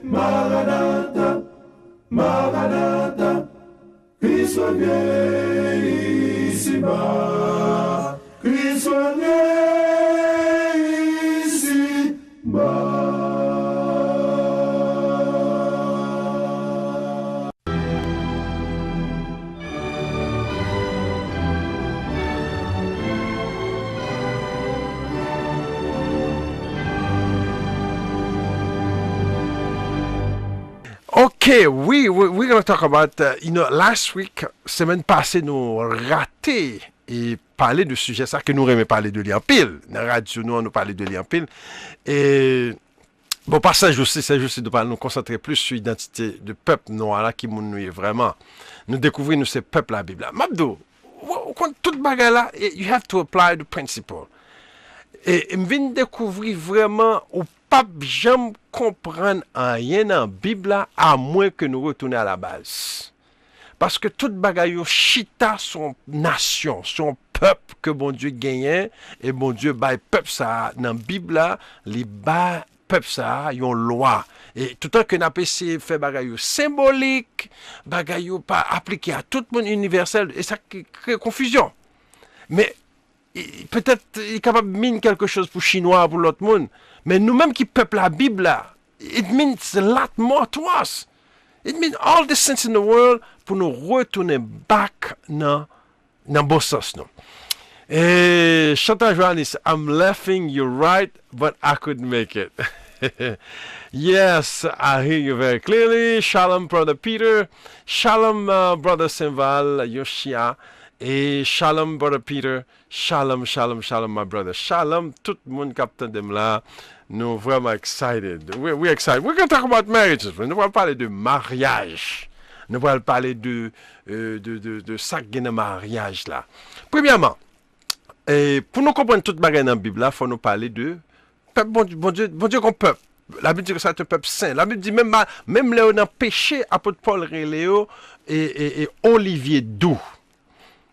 Maranatha, Maranatha, Christ vient ici-bas, Christ vient ici-bas. Okay, we're going to talk about, last week, semaine passée, nous raté et parler de sujet ça que nous aimons parler de l'en pile. Dans la radio, nous parler de l'en pile. Et, bon, passage aussi, c'est juste de nous concentrer plus sur l'identité du peuple noir là, qui nous est vraiment. Nous découvrir, nous, ce peuple la Bible là. Mabdo, quand toute bagarre là, you have to apply the principle. Et, je viens découvrir vraiment au pape jamais comprendre rien dans la Bible à moins que nous retournions à la base. Parce que toute bagaille chita son nation, son peuple que bon Dieu gagnait et bon Dieu bail peuple ça dans la Bible les bas peuple ça yon loi et tout le temps que n'a pas essayé faire bagaille symbolique, bagaille pas appliqué à tout le monde universel et ça crée confusion. Mais peut-être il est capable de mine quelque chose pour chinois pour l'autre monde. Mais nous-mêmes qui peuple la Bible là, it means a lot more to us. It means all the sense in the world pour nous retourner back dans bon sens. Et Chantal Johannes, I'm laughing, you're right, but I couldn't make it. Yes, I hear you very clearly. Shalom, Brother Peter. Shalom, Brother Senval, Yoshia. Et shalom, Brother Peter. Shalom, shalom, shalom, my brother. Shalom, tout le monde captain de là. Nous vraiment excited. We're excited. We're going to talk about marriages. Nous allons parler de mariage. Nous allons parler de ça qui est dans mariage là. Premièrement, pour nous comprendre toute bagarre dans la Bible là, il faut nous parler de peuple, bon Dieu qu'on peuple. La Bible dit que c'est un peuple saint. La Bible dit même là on a péché, apôtre Paul Réléo et Olivier Doux.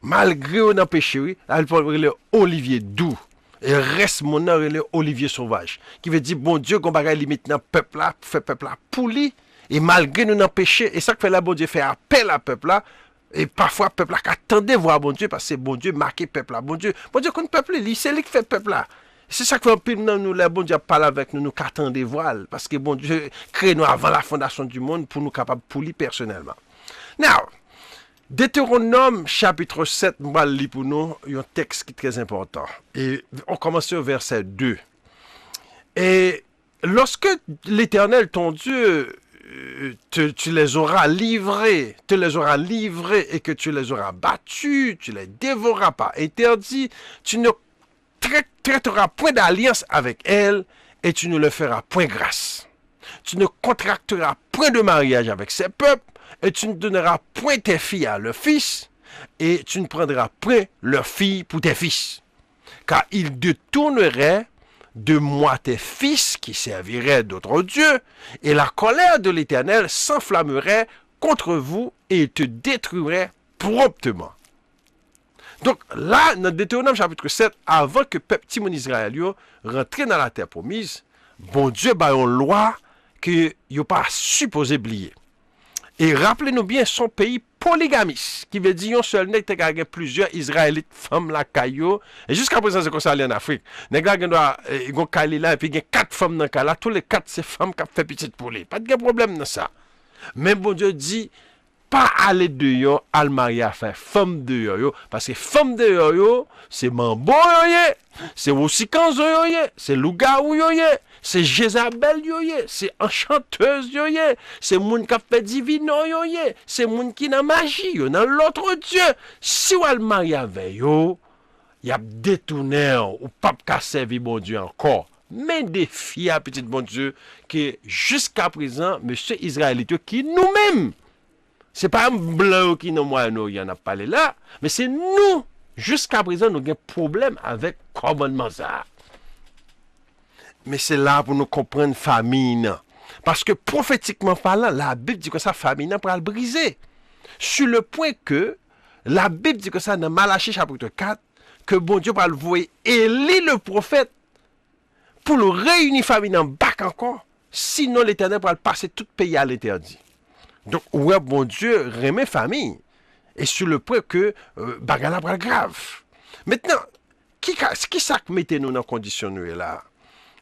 Malgré on a péché, oui, Paul Réléo Olivier Doux. Et reste mon nom relé Olivier Sauvage. Qui veut dire, bon Dieu, qu'on bagaille limite dans le peuple là, pour faire peuple là pouli. Et malgré nous n'en péché, et ça que fait là, bon Dieu, fait appel à peuple là. Et parfois, peuple là, qu'attendez voir bon Dieu, parce que bon Dieu marqué peuple là. Bon Dieu, qu'on peuple, c'est lui qui fait peuple là. C'est ça que fait un peu nous, là, bon Dieu parle avec nous, nous qu'attendez voir. Parce que bon Dieu crée nous avant la fondation du monde pour nous capables pouli personnellement. Now, Deutéronome chapitre 7, je vais lire pour nous un texte qui est très important. Et on commence au verset 2. Et lorsque l'Éternel, ton Dieu, tu les auras livrés, et que tu les auras battus, tu les dévoreras pas interdit, tu ne traiteras point d'alliance avec elles et tu ne leur feras point grâce. Tu ne contracteras point de mariage avec ces peuples. Et tu ne donneras point tes filles à leurs fils, et tu ne prendras point leurs filles pour tes fils. Car ils détourneraient de moi tes fils qui serviraient d'autres dieux, et la colère de l'Éternel s'enflammerait contre vous, et il te détruirait promptement. Donc là, dans Deutéronome chapitre 7, avant que peuple Timon Israël rentre dans la terre promise, bon Dieu a une loi que vous pas supposé oublier. Et rappelez-nous bien, son pays polygamiste, qui veut dire un seul nègre qui a plusieurs Israélites femmes la caillou. Et jusqu'à présent, c'est comme ça en Afrique. Nègre qui a caillou là, et puis il y a 4 femmes dans le là, tous les 4 c'est femmes qui ont fait petite pour lui. Pas de problème dans ça. Mais bon Dieu dit, pas aller dehors, al marier à faire femme dehors, parce que femme dehors, c'est mambo, c'est aussi kanzo, c'est lougaou, c'est Jézabel, c'est enchanteuse, c'est moun qui fait divino, c'est moun qui n'a magie, dans l'autre Dieu. Si on al marier avec yo, y a détourné ou pas qu'à servir bon Dieu encore. Mais des filles à petit bon Dieu que jusqu'à présent, monsieur Israélite qui nous-mêmes, c'est pas un blanc qui nous moyen y en a parlé là, mais c'est nous jusqu'à présent nous avons problème avec commandement ça. Mais c'est là pour nous comprendre famine. Parce que prophétiquement parlant, la Bible dit que ça famine pour le briser. Sur le point que la Bible dit que ça dans Malachie chapitre 4, que bon Dieu va le voir Élie le prophète pour le réunir famine en bac encore. Sinon, l'Éternel pourra passer tout pays à l'interdit. Donc, ouais, bon Dieu, remet famille. Et sur le point que bagala bral grave. Maintenant, qui ça qui mette nous dans condition nous là?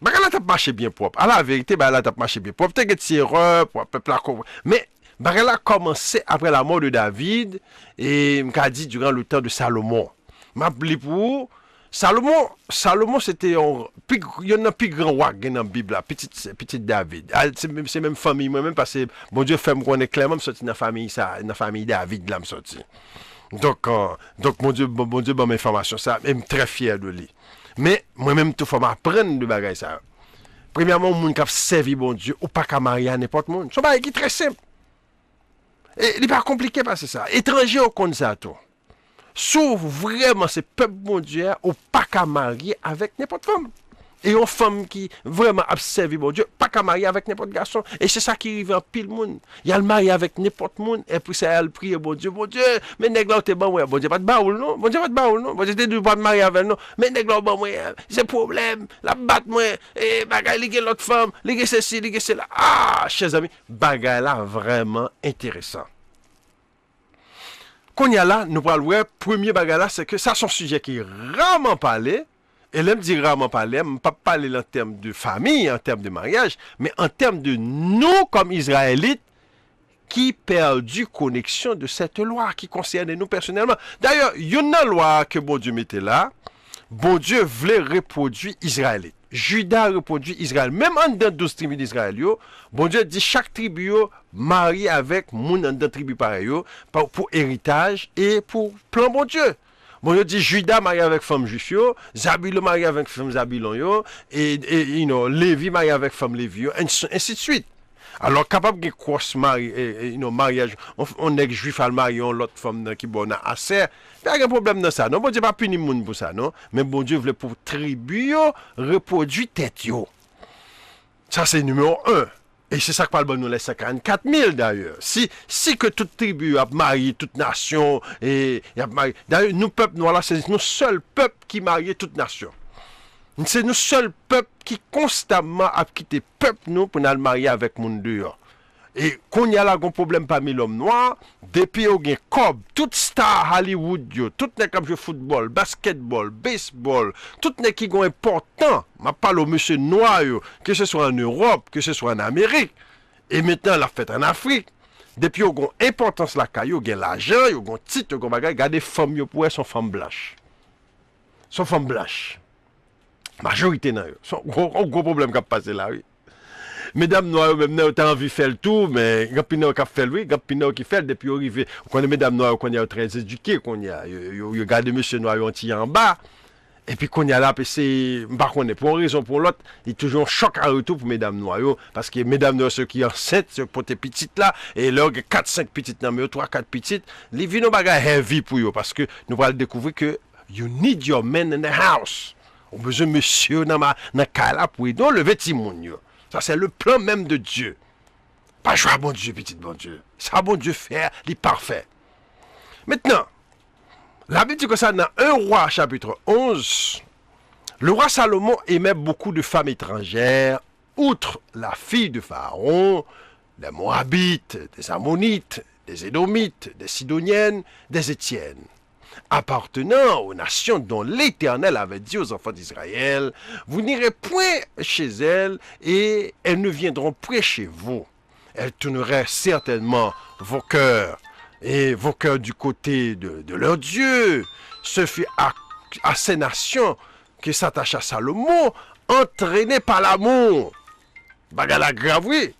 Bagala t'a marché bien propre. À la vérité, bagala t'a marché bien propre. Peut-être que c'est erreur pour peuple là. Mais bagala a commencé après la mort de David et m'a dit durant le temps de Salomon. M'a appelé pour Salomon c'était il y en a plus grand roi dans la Bible là, petit David. C'est même famille moi même parce que bon Dieu fait me connaître clairement me sorti dans la famille David là me sorti. Donc mon Dieu bonne information ça même très fier de lui. Mais moi même tout faut m'apprendre de bagaille ça. Premièrement monde qui a servi bon Dieu ou pas qu'à marier à n'importe monde. C'est pas qui très simple. Et il n'est pas compliqué parce que ça. Étranger au compte ça tout. Sauf vraiment ce peuple bon Dieu ou pas qu'à marier avec n'importe femme. Et une femme qui vraiment a servi bon Dieu, pas qu'à marier avec n'importe garçon. Et c'est ça qui arrive en pile monde. Il y a le marié avec n'importe monde et puis ça a le prier bon Dieu, mais nèg là t'es bon ouais, bon Dieu pas de baoul non, bon Dieu pas de baoul non, bon Dieu t'es pas de marier avec non, mais nèg là bon moi, c'est problème, la batte moi et bagay li gen l'autre femme, li gen ceci, li gen cela. Ah, chers amis, bagay là vraiment intéressant. Qu'on y a là, nous parlons, premier bagay là, c'est que ça, son sujet qui est rarement parlé, et là, me dit rarement parlé, je ne pas parler en termes de famille, en termes de mariage, mais en termes de nous, comme Israélites, qui perdu connexion de cette loi qui concerne nous personnellement. D'ailleurs, il y a une loi que bon Dieu mettait là, bon Dieu voulait reproduire Israélite. Judas reproduit Israël. Même en dedans 12 tribus d'Israël, bon Dieu dit chaque tribu marie avec moun en dedans tribu pareil pour héritage et pour plan bon Dieu. Bon Dieu dit Judas marie avec femme juif, Zabulon marie avec femme Zabulon, et Lévi marie avec femme Lévi, ainsi de suite. Alors, capable de cross mariage, on est juif à marier l'autre femme qui bonne assez. Il n'y a pas de problème dans ça. Non, bon Dieu pas punir le monde pour ça, non. Mais bon Dieu voulait pour tribu reproduire tête yo. Ça, c'est numéro 1. Et c'est ça que parle nous les 54 000 d'ailleurs. Si que toute tribu a marié toute nation, et a marié. D'ailleurs, nous, peuple noirs, là, c'est nous seul peuple qui marie toute nation. C'est nous seul peuple qui constamment a quitté peuple nous pour nous marier avec mon dehors. Et quand il y a là un problème parmi l'homme noir, depuis au gain cob, toute star Hollywood yo, tout n'est comme jouer football, basketball, baseball, tout n'est qui est important. Je parle au monsieur noir yo, que ce soit en Europe, que ce soit en Amérique. Et maintenant la fête en Afrique. Depuis au gain importance la caillou, gain l'argent, yo gain titre, gain bagay, garder femme yo pour son femme blanche. Son femme blanche. Majorité nan yo. Son gros problème qui a passé là, oui. Mesdames noires, même n'a pas envie de faire le tout, mais il y a pino qui fait oui, il y a pino qui fait depuis arrivé. On connaît mesdames noires, qu'on est très éduquées, qu'on y a, yo garde monsieur noir en bas. Et puis qu'on y a là, c'est, par contre, pour une raison ou pour l'autre, il y a toujours un choc à retour pour mesdames noires, parce que mesdames noires, ceux qui sont enceintes, ceux pour tes petites là, et là, 4-5 petites, non, mais 3-4 petites, les vies n'ont pas heavy pour eux, parce que nous allons découvrir que you need your men in the house. On a besoin de monsieur dans la cala pour aider le vêtement. Ça, c'est le plan même de Dieu. Pas jouer à bon Dieu, petit bon Dieu. Ça, bon Dieu faire, il est parfait. Maintenant, la Bible dit que ça, dans 1 roi, chapitre 11, le roi Salomon aimait beaucoup de femmes étrangères, outre la fille de Pharaon, des Moabites, des Ammonites, des Édomites, des Sidoniennes, des Étiennes, appartenant aux nations dont l'Éternel avait dit aux enfants d'Israël, vous n'irez point chez elles et elles ne viendront point chez vous. Elles tourneraient certainement vos cœurs et vos cœurs du côté de leur Dieu. Ce fut à ces nations que s'attacha Salomon, entraîné par l'amour. Bagala grave, oui,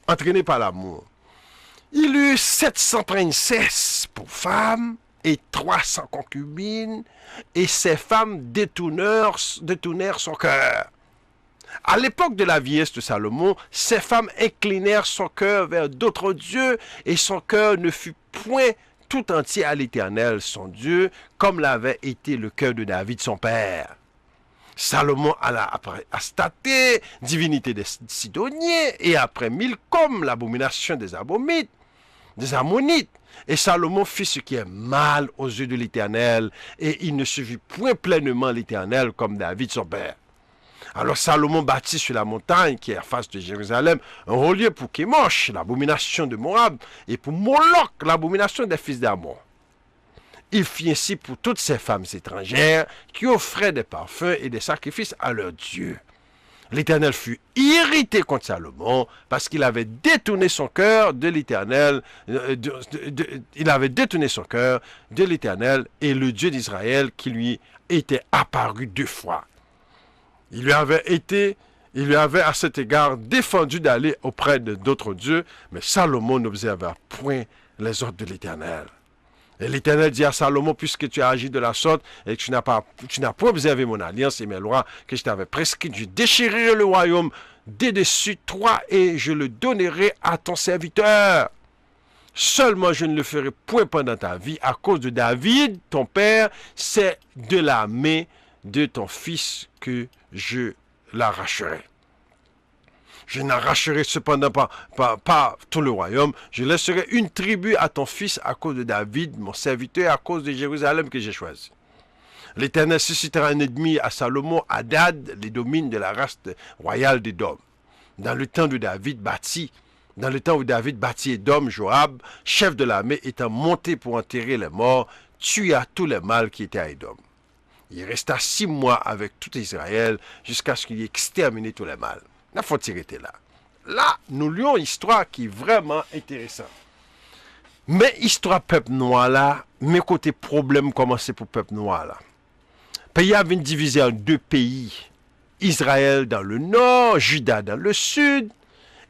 entraîné par l'amour. Il eut 700 princesses pour femmes et 300 concubines, et ces femmes détournèrent son cœur. À l'époque de la vieillesse de Salomon, ces femmes inclinèrent son cœur vers d'autres dieux, et son cœur ne fut point tout entier à l'Éternel, son Dieu, comme l'avait été le cœur de David, son père. Salomon alla après Astaté, divinité des Sidoniens, et après Milcom, l'abomination des Ammonites. Et Salomon fit ce qui est mal aux yeux de l'Éternel, et il ne suivit point pleinement l'Éternel comme David son père. Alors Salomon bâtit sur la montagne qui est en face de Jérusalem un haut lieu pour Kémosh, l'abomination de Moab, et pour Moloch, l'abomination des fils d'Amon. Il fit ainsi pour toutes ces femmes étrangères qui offraient des parfums et des sacrifices à leurs dieux. L'Éternel fut irrité contre Salomon parce qu'il avait détourné son cœur de l'Éternel. Il avait détourné son cœur de l'Éternel et le Dieu d'Israël qui lui était apparu 2 fois. Il lui avait à cet égard défendu d'aller auprès d'autres dieux, mais Salomon n'observa point les ordres de l'Éternel. Et l'Éternel dit à Salomon, puisque tu as agi de la sorte et que tu n'as pas observé mon alliance et mes lois que je t'avais prescrites, je déchirerai le royaume dessus toi et je le donnerai à ton serviteur. Seulement je ne le ferai point pendant ta vie à cause de David, ton père, c'est de la main de ton fils que je l'arracherai. Je n'arracherai cependant pas tout le royaume. Je laisserai une tribu à ton fils à cause de David, mon serviteur, à cause de Jérusalem que j'ai choisi. L'Éternel suscitera un ennemi à Salomon, Hadad, les domines de la race royale d'Édom. Dans le temps où David bâtit Édom, Joab, chef de l'armée, étant monté pour enterrer les morts, tua tous les mâles qui étaient à Édom. Il resta 6 mois avec tout Israël jusqu'à ce qu'il ait exterminé tous les mâles. Il faut tirer là. Là, nous lions une histoire qui est vraiment intéressante. Mais histoire peuple noir là, mes côtés problèmes commencent pour peuple noir là. Le pays avait divisé en 2 pays. Israël dans le nord, Juda dans le sud.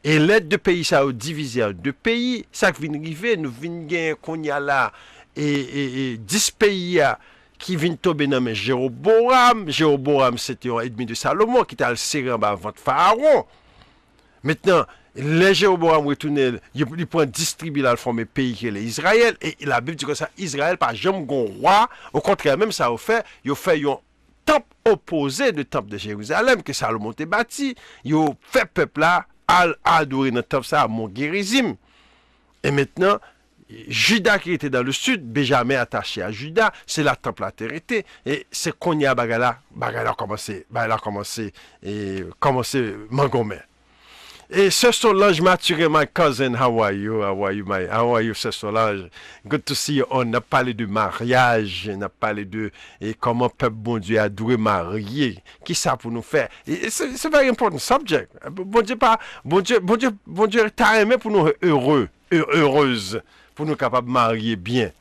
Et les 2 pays ça a divisé en 2 pays. Ça qui vient arriver, nous venons qu'on y a là et 10 pays qui viennent tomber dans Jéroboam. Jéroboam, c'était un ennemi de Salomon qui était serré en bas avant Pharaon. Maintenant, les Jéroboam retournent, ils prennent 10 tribus là, former pays qui est l'Israël. Et la Bible dit que ça, Israël, par jamais un roi. Au contraire, même ça a fait un temple opposé du temple de Jérusalem que Salomon a bâti. Ils ont fait peuple là à adorer dans le temple ça à Mont Gérizim. Et maintenant, Juda qui était dans le sud, Benjamin attaché à Juda, c'est la temple la terre était. Et c'est qu'on y a bagala commencé Mangomé. Et ce Solange Maturé, my cousin, how are you, ce Solange? Good to see you. On a parlé de mariage, on a parlé de comment peuple bon Dieu a dû marier. Qui ça pour nous faire? C'est un very important subject. Bon Dieu t'a aimé pour nous heureuses, pour nous capables de marier bien.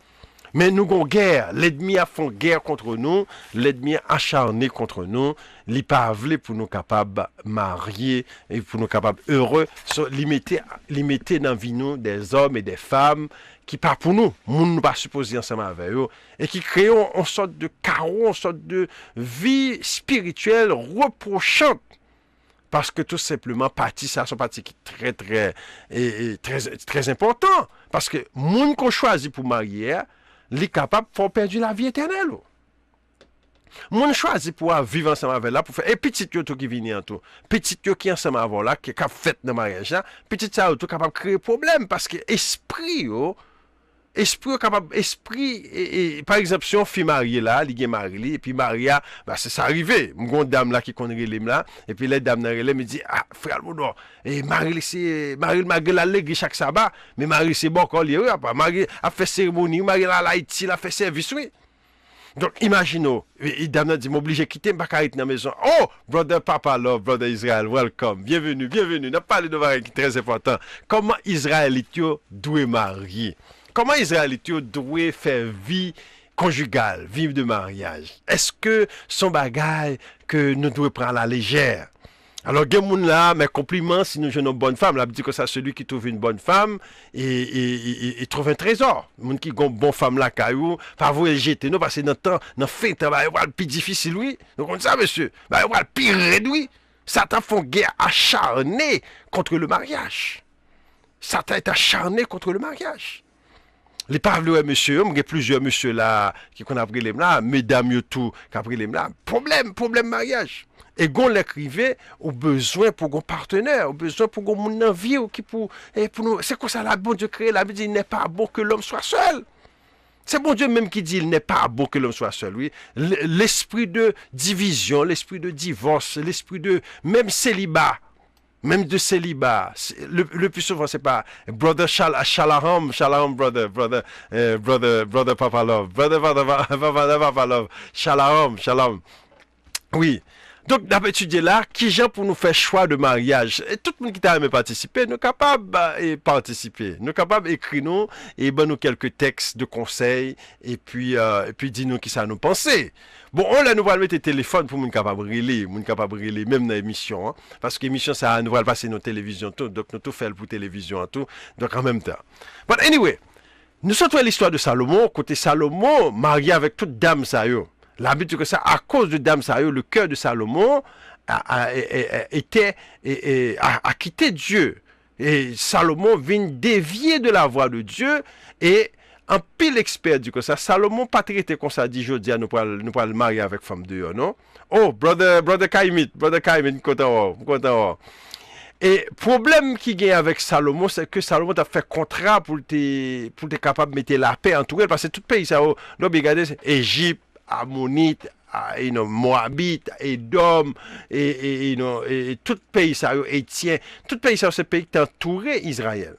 Mais nous avons guerre. L'ennemi a fait guerre contre nous. L'ennemi a acharné contre nous. Il pas voulu pour nous capables de marier et pour nous capables heureux. Limiter dans la vie nous des hommes et des femmes qui pas pour nous. Nous ne pas supposés ensemble avec eux. Et qui créent une sorte de chaos, une sorte de vie spirituelle reprochante. Parce que tout simplement, ça sont partie qui est très important. Parce que les gens qu'on choisit pour marier, les capables font perdre la vie éternelle. Moun choisi pour vivre ensemble avec là pour faire et petit yo tout qui vient en tout. Petit yo qui ensemble avec là qui a fait dans mariage là, petit ça tout capable créer problème parce que esprit capable et par exemple si on fille mariée là, il est marié et puis Maria c'est ça arrivé. Mon dame là qui connaît les là et puis les dames là me dit frère Moudor et Marie c'est malgré la l'église chaque sabbat mais Marie c'est bon qu'on lié Marie a fait cérémonie, Marie là Haïti a fait service oui. Donc, imaginez, et dame dit, m'oblige à quitter, m'pas dans la maison. Oh, brother Papa Love, brother Israël, welcome, bienvenue. On a parlé de variété qui est très important. Comment Israélite doit marier? Comment Israélite doit faire vie conjugale, vivre de mariage? Est-ce que son bagage que nous devons prendre à la légère? Alors, il y a des gens là, mes compliments, si nous avons une bonne femme, là, dit que c'est celui qui trouve une bonne femme et trouve un trésor. Les gens qui ont une bonne femme là, caillou, pas vous jeter, non, parce que dans le temps, dans le fait, il y a le plus difficile, oui. Donc, on dit ça, monsieur, il y a le pire réduit. Satan fait une guerre acharnée contre le mariage. Satan est acharné contre le mariage. Les parleurs, monsieur, il y a plusieurs monsieur là, qui ont appris les là, mesdames, tout, qui ont appris les là. Problème mariage. Et gon l'écrivait au besoin pour un partenaire, au besoin pour un monde vie qui pour nous c'est quoi ça la bon Dieu créé la vie dit il n'est pas bon que l'homme soit seul. C'est bon Dieu même qui dit il n'est pas bon que l'homme soit seul. Oui. L'esprit de division, l'esprit de divorce, l'esprit de même célibat. Même de célibat. Le plus souvent, c'est pas brother shalom, brother Papa Love. Brother Papa Love. Shalom. Oui. Donc, d'habitude, là, qui gens pour nous faire choix de mariage? Et tout le monde qui t'a aimé participer, nous sommes capables de participer. Nous sommes capables d'écrire nous, et ben nous quelques textes de conseils, et puis dis-nous qui ça nous pensait. Bon, on là, nous allons mettre téléphone pour nous capables de briller, même dans l'émission, hein, parce que l'émission, ça, nous allons passer nos télévisions, tout, donc nous tout fait pour télévision, tout, donc en même temps. But anyway, nous sommes l'histoire de Salomon, côté Salomon, marié avec toute dame, ça y est. L'habitude que ça, à cause de Dame Sayo, le cœur de Salomon a quitté Dieu. Et Salomon vient dévier de la voie de Dieu. Et un pile expert dit que ça, Salomon pas traité comme ça, dit jeudi, nous pourrons le marier avec femme de non? Oh, brother Kaimit, content. Et problème qui gagne avec Salomon, c'est que Salomon a fait contrat pour être capable de mettre la paix en tout cas, parce que tout pays, ça, nous regardez, Égypte, Ammonite, Moabite, Edom, et tout pays ça, Étien, tout pays ça, c'est pays qui est entouré Israël.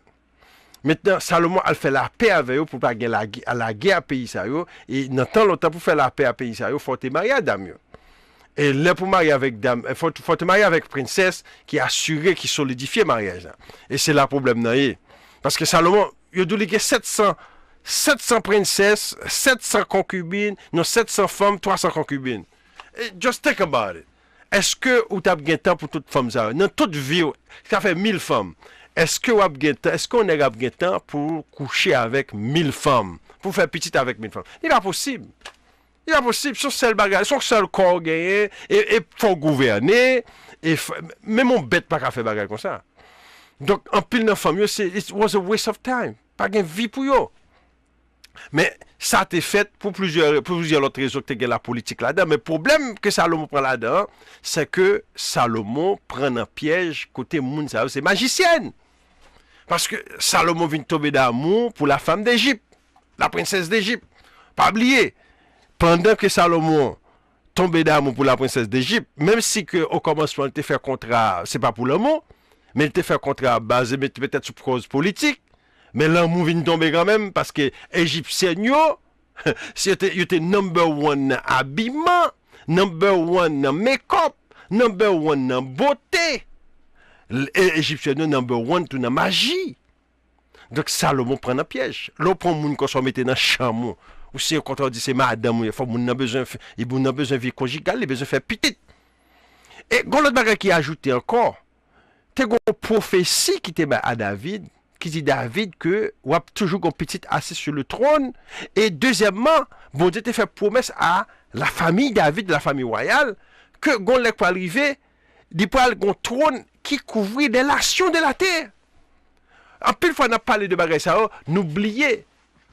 Maintenant, Salomon a fait la paix avec eux pour pas gagner la guerre à pays ça, et dans tant longtemps pour faire la paix à pays ça, il faut te marier à dame. Et là pour marier avec dame, il faut te marier avec princesse qui assuré, qui solidifie le mariage. Et c'est là le problème là. Parce que Salomon, il a dû 700 princesses, 700 concubines, non 700 femmes, 300 concubines. Just think about it. Est-ce que vous avez gagné temps pour toute femme ça? Dans toute vie, ça fait 1000 femmes. Est-ce qu'on a gagné temps pour coucher avec 1000 femmes? Pour faire petit avec 1000 femmes? Il n'est pas possible. Son seul bagage, son seul corps gagné, et faut gouverner, et même on bête pas qu'à faire bagage comme ça. Donc, en pile de femmes, it was a waste of time. Pas de vie pour eux. Mais ça a été fait pour plusieurs autres raisons que la politique là-dedans. Mais le problème que Salomon prend là-dedans, c'est que Salomon prend un piège côté moun, c'est magicienne. Parce que Salomon vient tomber d'amour pour la femme d'Égypte, la princesse d'Égypte. Pas oublier, pendant que Salomon tombait d'amour pour la princesse d'Égypte, même si que au commencement il te fait contrat, c'est pas pour l'amour, mais il te fait contrat basé peut-être sur cause politique. Mais l'amour vient tomber quand même parce que Égyptien, c'était number one dans habillement, number one dans make-up, number one dans beauté. Égyptien, number one tout dans magie. Donc Salomon prend un piège. L'autre prend moun qu'on soit metté dans chamon. Ou si quand on dit c'est madame, il faut moun a besoin de vie conjugale, il a besoin de faire petite. Et l'autre bagage qui a ajouté encore, t'es une prophétie qui était à David. Qui dit David que ou a toujours une petite assise sur le trône. Et deuxièmement, bon Dieu t'a fait promesse à la famille David, la famille royale, que gon lè pour arriver, il peut avoir un trône qui couvrit des nations de la terre. En pile fois, on a parlé de bagaille ça, n'oubliez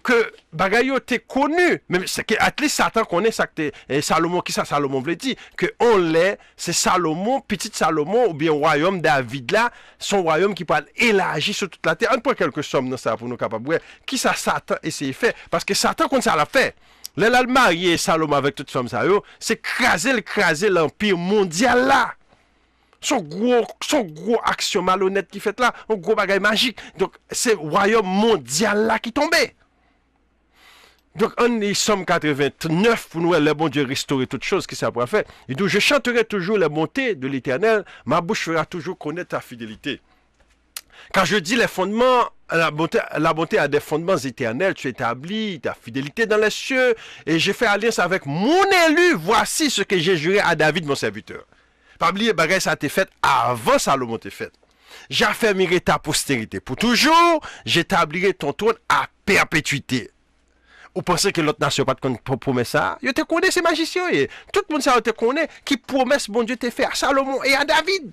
que bagaille était connu, même c'est que at least Satan connaît ça que Salomon, qui ça Salomon veut dire que on l'est, c'est Salomon, petit Salomon ou bien royaume David là, son royaume qui parle élargi sur toute la terre. On prend quelques sommes dans ça pour nous capables qui ça Satan essaie de faire parce que Satan comme ça l'a fait. Là le marié Salomon avec toute femme ça c'est craser l'empire mondial là. Son gros action malhonnête qui fait là, un gros bagage magique. Donc c'est royaume mondial là qui tombait. Donc, on est Somme 89 pour nous, le bon Dieu restaurer toutes choses qui ça pourra faire. Il dit, je chanterai toujours la bonté de l'Éternel, ma bouche fera toujours connaître ta fidélité. Quand je dis les fondements, la bonté a des fondements éternels, tu établis ta fidélité dans les cieux, et j'ai fait alliance avec mon élu, voici ce que j'ai juré à David, mon serviteur. Pas oublier, bagay, ça a été fait avant Salomon t'est fait. J'affermirai ta postérité pour toujours, j'établirai ton trône à perpétuité. Vous pensez que l'autre nation pas de promesse ça? Vous te connaissez ces magiciens. Tout le monde te connaît qui promesse bon Dieu te fait à Salomon et à David.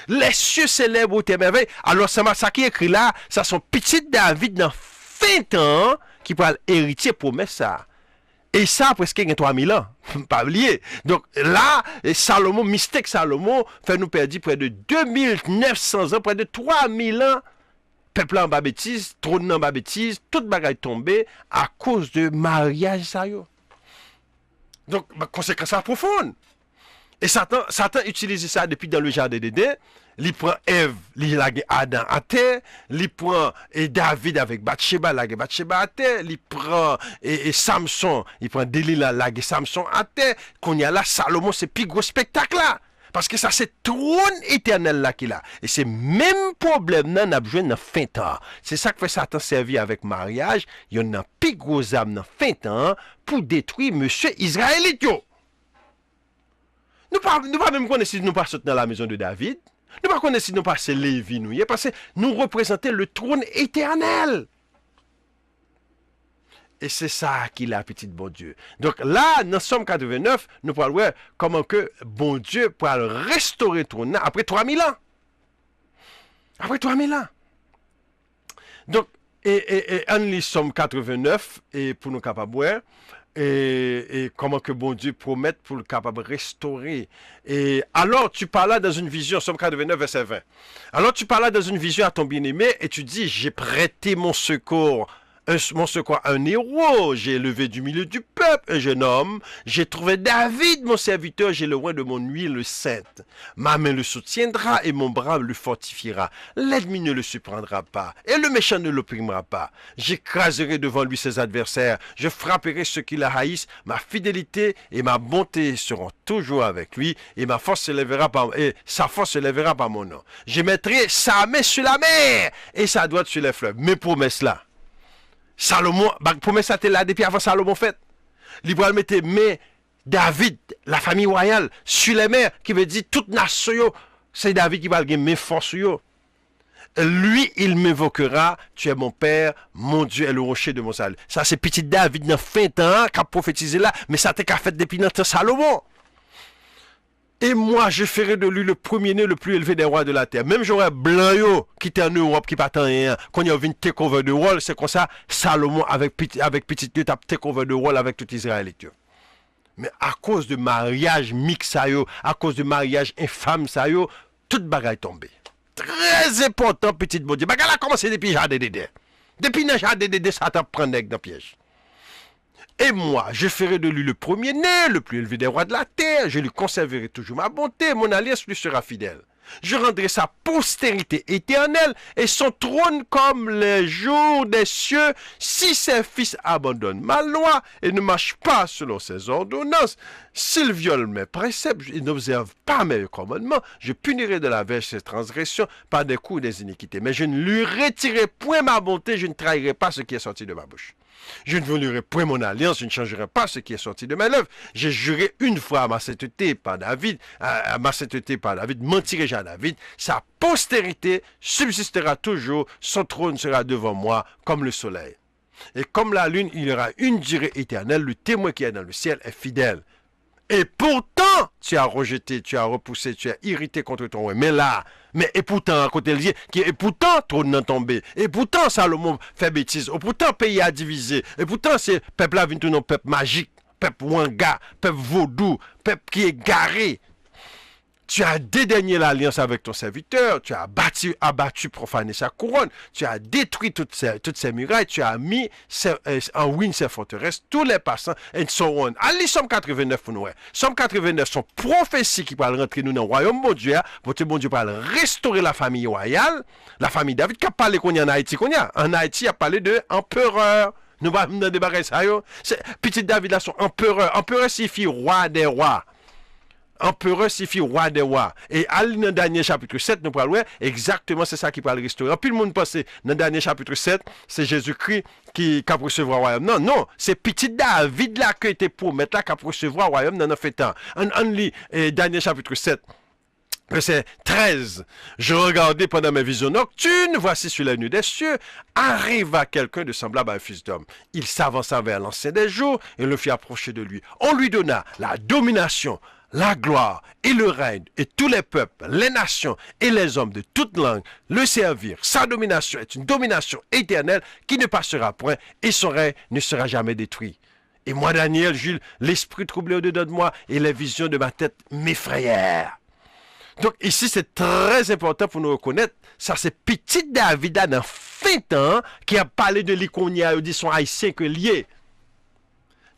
Les cieux célèbrent tes merveilles. Alors ça qui est écrit là, ça sont petits David dans fin temps qui pourra hériter promesse ça. Et ça presque 3000 ans. Pas oublier. Donc là, Salomon, mystère Salomon, fait nous perdre près de 2900 ans, près de 3000 ans peuple en bas bêtise, trône en bas bêtise, toute bagaille tombée à cause de mariage ça yo. Donc, conséquence profonde. Et Satan utilise ça depuis dans le jardin d'Éden. Il prend Ève, il a Adam à terre. Il prend David avec Bathsheba, il a Bathsheba à terre. Il prend Samson, il prend Delilah, il a Samson à terre. Qu'on y a là, Salomon, c'est plus gros spectacle là. Parce que ça, c'est trône éternel là qu'il a. Et c'est même problème là, n'a besoin d'un fin temps. C'est ça que fait Satan servir avec mariage. Il y en a plus gros âme dans fin temps pour détruire monsieur Israélite yo. Nous pas même connaître si nous pas sortir dans la maison de David. Nous pas connaître si nous pas c'est Lévi nous. Parce que nous représentons le trône éternel. Et c'est ça qu'il a, petit bon Dieu. Donc là, dans Somme 89, nous parlons comment que bon Dieu peut restaurer le trône après 3000 ans. Après 3000 ans. Donc, on lit Somme 89 et pour nous capables et comment que bon Dieu promet pour le capable restaurer. Et alors tu parles dans une vision, Somme 89 verset 20. Alors tu parles dans une vision à ton bien-aimé et tu dis, j'ai prêté mon secours à un héros, j'ai élevé du milieu du peuple un jeune homme, j'ai trouvé David mon serviteur, j'ai le roi de mon huile sainte. Ma main le soutiendra et mon bras le fortifiera. L'ennemi ne le surprendra pas et le méchant ne l'opprimera pas. J'écraserai devant lui ses adversaires, je frapperai ceux qui la haïssent. Ma fidélité et ma bonté seront toujours avec lui et sa force se lèvera par mon nom. Je mettrai sa main sur la mer et sa droite sur les fleuves. Mes promesses là. Salomon, promesse ça là depuis avant Salomon fait. L'Ibrahim mettait mais David, la famille royale, sur les mers, qui veut dire toute nation, c'est David qui va gagner mes forces. Lui, il m'évoquera, tu es mon père, mon Dieu est le rocher de mon salut. Ça, c'est petit David dans fin temps, qui a prophétisé là, mais ça t'est qu'à fait depuis notre Salomon. Et moi, je ferai de lui le premier-né le plus élevé des rois de la terre. Même j'aurais blanc yo, qui était en Europe, qui pas tant rien. Quand il y a une take over de rôle, c'est comme ça, Salomon avec petit Dieu, tape take over de rôle avec tout Israélite. Mais à cause de mariage mix à cause de mariage infâme ça yo, toute bagaille tombée. Très important, petit bon Dieu. Bagaille a commencé depuis jardin d'Éden. Depuis le jardin d'Éden, Satan prend dans le piège. Et moi, je ferai de lui le premier-né, le plus élevé des rois de la terre. Je lui conserverai toujours ma bonté. Mon alliance lui sera fidèle. Je rendrai sa postérité éternelle et son trône comme les jours des cieux, si ses fils abandonnent ma loi et ne marchent pas selon ses ordonnances. S'ils violent mes préceptes et n'observent pas mes commandements, je punirai de la verge ses transgressions par des coups et des iniquités. Mais je ne lui retirerai point ma bonté, je ne trahirai pas ce qui est sorti de ma bouche. Je ne violerai point mon alliance, je ne changerai pas ce qui est sorti de mes lèvres. J'ai juré une fois à ma sainteté par David, mentirai-je à David, sa postérité subsistera toujours, son trône sera devant moi comme le soleil. Et comme la lune, il y aura une durée éternelle, le témoin qui est dans le ciel est fidèle. Et pourtant, tu as rejeté, tu as repoussé, tu as irrité contre ton roi. Et pourtant, à côté de et pourtant, trône n'a tombé. Et pourtant, Salomon fait bêtise. Et pourtant, pays a divisé. Et pourtant, c'est peuple là vient tout nom peuple magique, peuple wanga, peuple vaudou, peuple qui est garé. Tu as dédaigné l'alliance avec ton serviteur, tu as abattu, profané sa couronne, tu as détruit toutes ces murailles, tu as mis en ruine ses forteresses, tous les passants, and so on. Allez, Somme 89 pour nous. Somme 89 sont prophéties qui parlent rentrer nous dans le royaume bon Dieu. Votre bon Dieu parle restaurer la famille royale, la famille David, qui a parlé qu'on y a en Haïti, En Haïti, il a parlé de empereur. Nous allons nous débarrasser ça. Petit David là, son empereur. Empereur signifie roi des rois. Empereur signifie roi des rois. Et dans le dernier chapitre 7, nous parlons exactement c'est ça qui parle restaurer. Puis le monde pense dans le dernier chapitre 7, c'est Jésus-Christ qui a recevoir le royaume. Non, c'est petit David là qui était pour mettre là qui a recevoir le royaume dans notre temps. On lit dernier chapitre 7. Verset 13. Je regardais pendant mes visions nocturnes, voici sur les nuées des cieux, arriva quelqu'un de semblable à un fils d'homme. Il s'avança vers l'ancien des jours et le fit approcher de lui. On lui donna la domination, la gloire et le règne, et tous les peuples, les nations et les hommes de toute langue le servirent. Sa domination est une domination éternelle qui ne passera point, et son règne ne sera jamais détruit. Et moi, Daniel, Jules, l'esprit troublé au-dedans de moi, et les visions de ma tête m'effrayèrent. Donc ici, c'est très important pour nous reconnaître, ça c'est petit David là, dans fin temps, qui a parlé de l'Iconia, dit son haïtien que lié.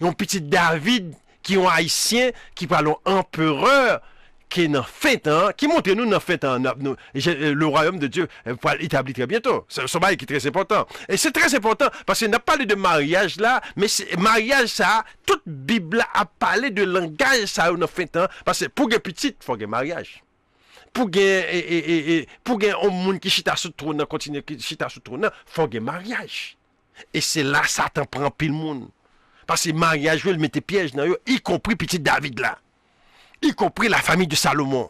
Un petit David qui est haïtien, qui parle empereur, qui est dans fin temps, qui montre nous dans fin temps, le royaume de Dieu va établir très bientôt. C'est un bail qui est très important. Et c'est très important parce qu'on a parlé de mariage là, mais mariage ça, toute Bible a parlé de langage ça dans fin temps, parce que pour les petites, il faut un mariage. Pour un monde qui chita sous trône, continue qui chita sous trône, il faut un mariage. Et c'est là Satan prend pile monde. Parce que mariage, il mettait piège dans eux, y compris petit David là. Y compris la famille de Salomon.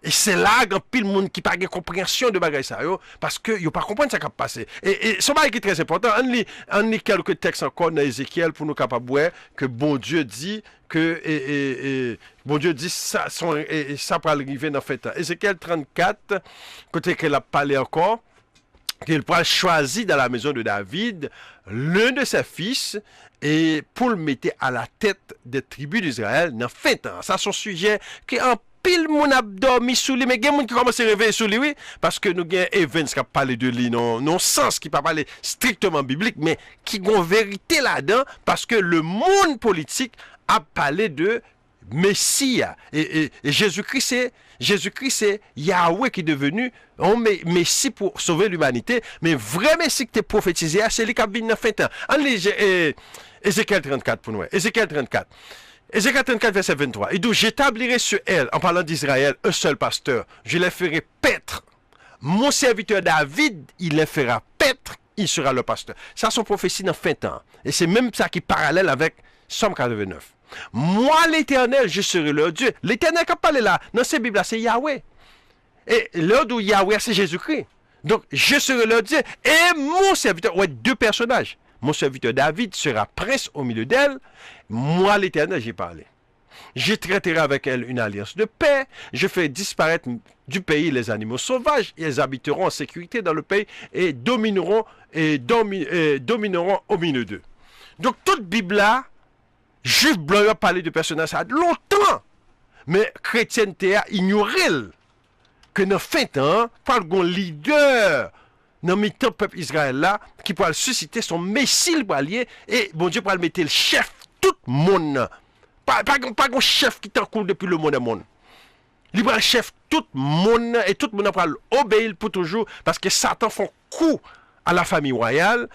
Et c'est là qu'il y a pile monde qui n'a pas de compréhension de bagay ça yo, parce que yo pas comprendre ce qui a passé. Et ce bagay qui est très important, on lit quelques textes encore dans Ézéchiel pour nous capables voir que bon Dieu dit que bon Dieu dit ça va arriver dans fait temps. Ézéchiel 34 côté qu'elle a parlé encore qu'il pourra choisir dans la maison de David l'un de ses fils et pour le mettre à la tête des tribus d'Israël dans fin temps. Ça son sujet qui en pile moun a dormi sous lui, mais il y a des gens qui commencent à réveiller sous lui, oui, parce que nous avons Evans qui a parlé de lui, non sens qui pas parler strictement biblique, mais qui ont vérité là-dedans, parce que le monde politique a parlé de Messie. Et Jésus-Christ, c'est Yahweh qui est devenu un Messie pour sauver l'humanité, mais vrai Messie qui est prophétisé, c'est lui qui a venu dans fin temps. On lit Ézéchiel 34 pour nous. Ézéchiel 34. Ézéchiel 34, verset 23. Il dit, j'établirai sur elle, en parlant d'Israël, un seul pasteur. Je les ferai paître. Mon serviteur David, il les fera paître, il sera le pasteur. Ça, c'est une prophétie dans fin temps. Et c'est même ça qui est parallèle avec Somme 89. Moi, l'Éternel, je serai leur Dieu. L'Éternel qui a parlé là, dans ces Bibles-là, c'est Yahweh. Et l'heure où Yahweh, c'est Jésus-Christ. Donc, je serai leur Dieu. Et mon serviteur, ouais, deux personnages. Mon serviteur David sera prince au milieu d'elle. Moi, l'Éternel, j'ai parlé. Je traiterai avec elle une alliance de paix. Je ferai disparaître du pays les animaux sauvages. Ils habiteront en sécurité dans le pays et domineront au milieu d'eux. Donc, toute Bible là, Juif blanc a parlé de personnages ça longtemps. Mais chrétienté a ignoré que dans fin temps, par un leader dans le peuple Israël là, qui pourra susciter son messie le allié, et bon Dieu pourra le mettre le chef tout le monde. Pas un chef qui t'encoule depuis le monde. Il pourra le chef tout le monde, et tout le monde pourra l'obéir pour toujours, parce que Satan fait coup à la famille royale.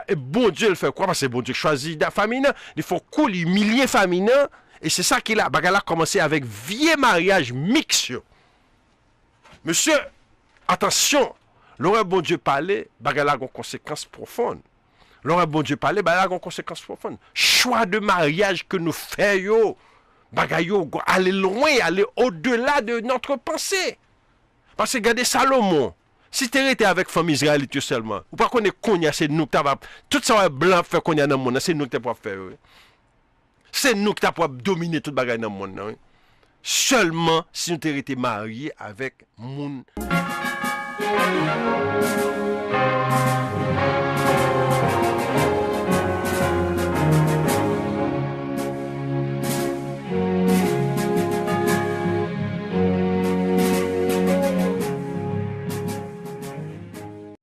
Et bon Dieu le fait quoi? Parce que bon Dieu choisit la famille, il faut coup, il humilier la famille, et c'est ça qu'il a. Bagala a commencé avec vieux mariage mixte. Monsieur, attention. L'aurait bon Dieu parlé, bagala a une conséquence profonde. L'aurait bon Dieu parlé, bagala a une conséquence profonde. Choix de mariage que nous faisons, bagayo, aller loin, aller au-delà de notre pensée. Parce que regardez Salomon, si tu étais avec la famille israélite seulement, ou pas qu'on est cognac, c'est nous qui t'avons, tout ça blanc fait cognac dans le monde, c'est nous qui t'avons faire. C'est nous qui t'avons dominer tout bagay dans le monde. Seulement si nous étions mariés avec moun.